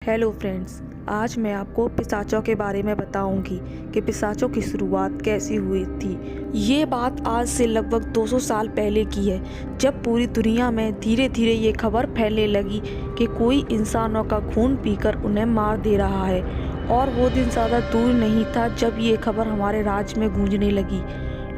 Hello friends, आज मैं आपको पिशाचों के बारे में बताऊंगी कि पिशाचों की शुरुआत कैसी हुई थी। ये बात आज से लगभग 200 साल पहले की है, जब पूरी दुनिया में धीरे धीरे ये खबर फैलने लगी कि कोई इंसानों का खून पीकर उन्हें मार दे रहा है। और वो दिन ज़्यादा दूर नहीं था जब ये खबर हमारे राज्य में गूंजने लगी।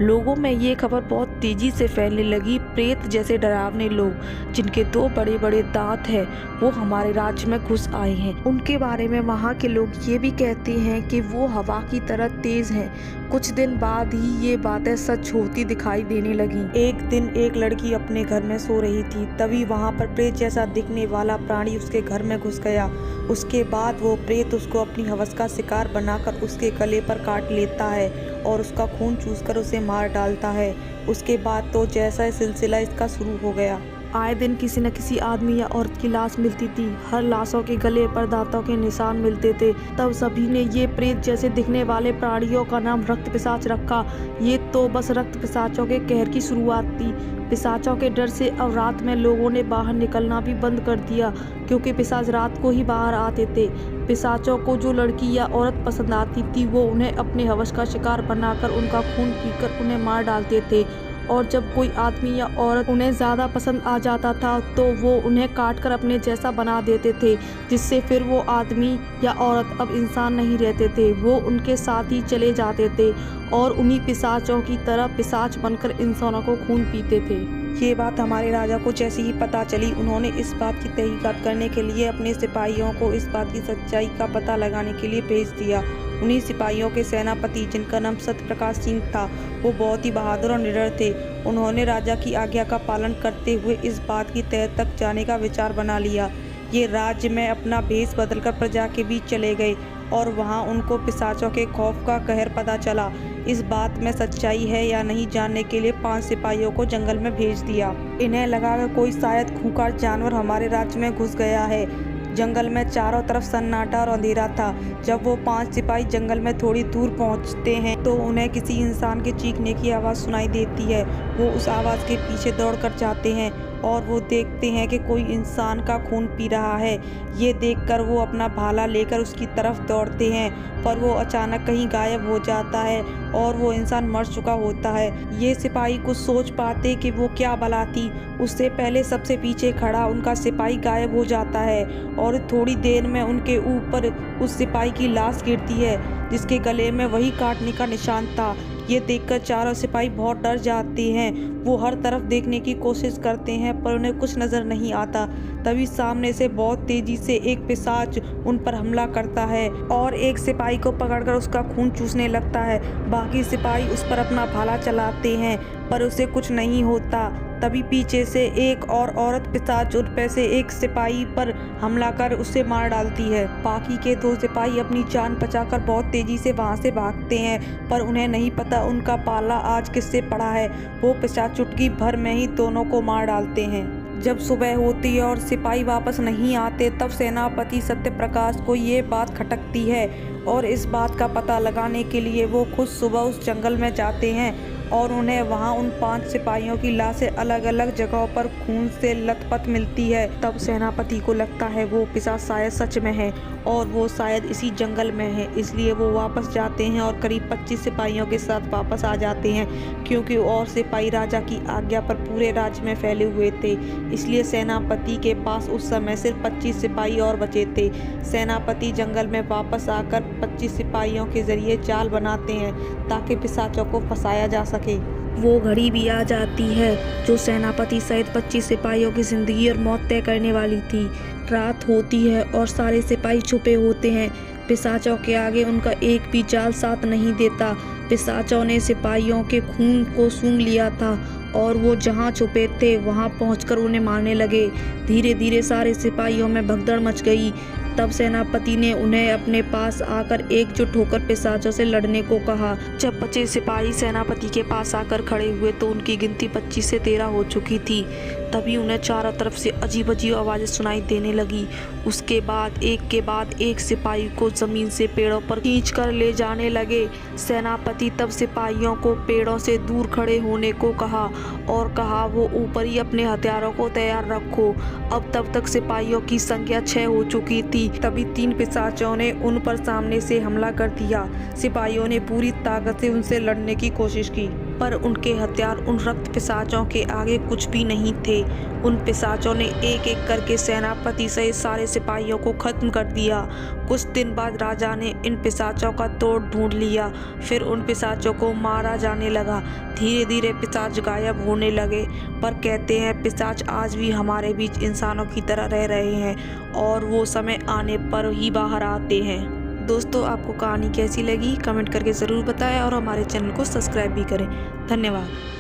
लोगों में ये खबर बहुत तेज़ी से फैलने लगी। प्रेत जैसे डरावने लोग जिनके 2 बड़े बड़े दांत हैं, वो हमारे राज्य में घुस आए हैं। उनके बारे में वहाँ के लोग ये भी कहते हैं कि वो हवा की तरह तेज़ हैं। कुछ दिन बाद ही ये बातें सच होती दिखाई देने लगी। एक दिन एक लड़की अपने घर में सो रही थी, तभी वहाँ पर प्रेत जैसा दिखने वाला प्राणी उसके घर में घुस गया। उसके बाद वो प्रेत उसको अपनी हवस का शिकार बनाकर उसके गले पर काट लेता है और उसका खून चूसकर उसे मार डालता है। उसके बाद तो जैसा सिलसिला इसका शुरू हो गया। आए दिन किसी न किसी आदमी या औरत की लाश मिलती थी। हर लाशों के गले पर दांतों के निशान मिलते थे। तब सभी ने ये प्रेत जैसे दिखने वाले प्राणियों का नाम रक्त पिशाच रखा। ये तो बस रक्त पिशाचों के कहर की शुरुआत थी। पिशाचों के डर से अब रात में लोगों ने बाहर निकलना भी बंद कर दिया, क्योंकि पिशाच रात को ही बाहर आते थे। पिशाचों को जो लड़की या औरत पसंद आती थी, वो उन्हें अपने हवस का शिकार बनाकर उनका खून पीकर उन्हें मार डालते थे। और जब कोई आदमी या औरत उन्हें ज़्यादा पसंद आ जाता था तो वो उन्हें काटकर अपने जैसा बना देते थे, जिससे फिर वो आदमी या औरत अब इंसान नहीं रहते थे। वो उनके साथ ही चले जाते थे और उन्हीं पिशाचों की तरह पिशाच बनकर इंसानों को खून पीते थे। ये बात हमारे राजा को जैसे ही पता चली, उन्होंने इस बात की तहकीकात करने के लिए अपने सिपाहियों को इस बात की सच्चाई का पता लगाने के लिए भेज दिया। उन्हीं सिपाहियों के सेनापति, जिनका नाम सत्यप्रकाश सिंह था, वो बहुत ही बहादुर और निडर थे। उन्होंने राजा की आज्ञा का पालन करते हुए इस बात की तह तक जाने का विचार बना लिया। ये राज्य में अपना भेष बदलकर प्रजा के बीच चले गए और वहाँ उनको पिशाचों के खौफ का कहर पता चला। इस बात में सच्चाई है या नहीं जानने के लिए 5 सिपाहियों को जंगल में भेज दिया। इन्हें लगा कि कोई शायद खूंखार जानवर हमारे राज्य में घुस गया है। जंगल में चारों तरफ सन्नाटा और अंधेरा था। जब वो 5 सिपाही जंगल में थोड़ी दूर पहुंचते हैं तो उन्हें किसी इंसान के चीखने की आवाज़ सुनाई देती है। वो उस आवाज़ के पीछे दौड़कर जाते हैं और वो देखते हैं कि कोई इंसान का खून पी रहा है। ये देखकर वो अपना भाला लेकर उसकी तरफ दौड़ते हैं, पर वो अचानक कहीं गायब हो जाता है और वो इंसान मर चुका होता है। ये सिपाही कुछ सोच पाते कि वो क्या बला थी। उससे पहले सबसे पीछे खड़ा उनका सिपाही गायब हो जाता है और थोड़ी देर में उनके ऊपर उस सिपाही की लाश गिरती है, जिसके गले में वही काटने का निशान था। ये देखकर चारों सिपाही बहुत डर जाते हैं। वो हर तरफ देखने की कोशिश करते हैं, पर उन्हें कुछ नज़र नहीं आता। तभी सामने से बहुत तेज़ी से एक पिशाच उन पर हमला करता है और एक सिपाही को पकड़कर उसका खून चूसने लगता है। बाकी सिपाही उस पर अपना भाला चलाते हैं, पर उसे कुछ नहीं होता। तभी पीछे से एक और औरत पिशाच उन पे से एक सिपाही पर हमला कर उसे मार डालती है। बाकी के 2 सिपाही अपनी जान बचाकर बहुत तेजी से वहां से भागते हैं, पर उन्हें नहीं पता उनका पाला आज किससे पड़ा है। वो पिशाच चुटकी भर में ही दोनों को मार डालते हैं। जब सुबह होती है और सिपाही वापस नहीं आते, तब सेनापति सत्यप्रकाश को ये बात खटकती है और इस बात का पता लगाने के लिए वो खुद सुबह उस जंगल में जाते हैं और उन्हें वहां उन 5 सिपाहियों की लाशें अलग अलग जगहों पर खून से लथपथ मिलती है। तब सेनापति को लगता है वो पिशाच शायद सच में है और वो शायद इसी जंगल में है। इसलिए वो वापस जाते हैं और करीब 25 सिपाहियों के साथ वापस आ जाते हैं, क्योंकि और सिपाही राजा की आज्ञा पर पूरे राज्य में फैले हुए थे। इसलिए सेनापति के पास उस समय सिर्फ 25 सिपाही और बचे थे। सेनापति जंगल में वापस आकर 25 सिपाहियों के जरिए जाल बनाते हैं ताकि पिशाचों को फंसाया जा सके। वो घड़ी भी आ जाती है जो सेनापति सहित 25 सिपाहियों की जिंदगी और मौत तय करने वाली थी। रात होती है और सारे सिपाही छुपे होते हैं। पिशाचों के आगे उनका एक भी जाल साथ नहीं देता। पिशाचों ने सिपाहियों के खून को सूंघ लिया था और वो जहाँ छुपे थे वहाँ पहुंचकर उन्हें मारने लगे। धीरे धीरे सारे सिपाहियों में भगदड़ मच गई। तब सेनापति ने उन्हें अपने पास आकर एकजुट होकर पिशाचों से लड़ने को कहा। जब बचे सिपाही सेनापति के पास आकर खड़े हुए तो उनकी गिनती 25 से 13 हो चुकी थी। तभी उन्हें चारों तरफ से अजीब अजीब आवाज़ें सुनाई देने लगी। उसके बाद एक सिपाही को ज़मीन से पेड़ों पर खींचकर ले जाने लगे। सेनापति तब सिपाहियों को पेड़ों से दूर खड़े होने को कहा और कहा वो ऊपर ही अपने हथियारों को तैयार रखो। अब तब तक सिपाहियों की संख्या 6 हो चुकी थी। तभी 3 पिशाचों ने उन पर सामने से हमला कर दिया। सिपाहियों ने पूरी ताकत से उनसे लड़ने की कोशिश की, पर उनके हथियार उन रक्त पिशाचों के आगे कुछ भी नहीं थे। उन पिशाचों ने एक एक करके सेनापति सहित सारे सिपाहियों को खत्म कर दिया। कुछ दिन बाद राजा ने इन पिशाचों का तोड़ ढूंढ लिया। फिर उन पिशाचों को मारा जाने लगा। धीरे धीरे पिशाच गायब होने लगे, पर कहते हैं पिशाच आज भी हमारे बीच इंसानों की तरह रह रहे हैं और वो समय आने पर ही बाहर आते हैं। दोस्तों, आपको कहानी कैसी लगी कमेंट करके ज़रूर बताएं और हमारे चैनल को सब्सक्राइब भी करें। धन्यवाद।